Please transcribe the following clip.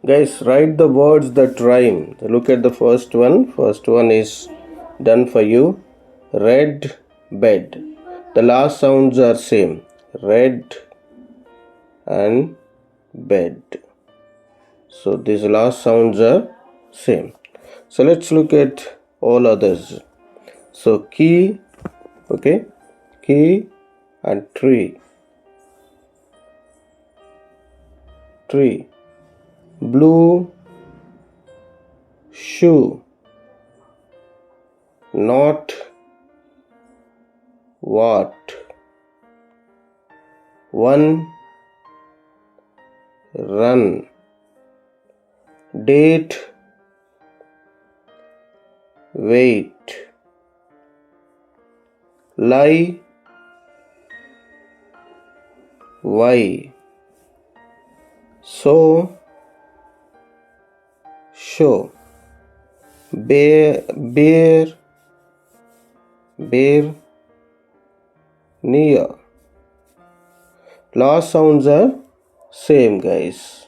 Guys, write the words that rhyme. Look at the first one. First one is done for you. Red bed. The last sounds are same. Red and bed. So these last sounds are same. So let's look at all others. So key, okay, key and tree. Tree. Blue shoe. Not what. One run. Date wait. Lie why. So show. Bear near. Last sounds are same, guys.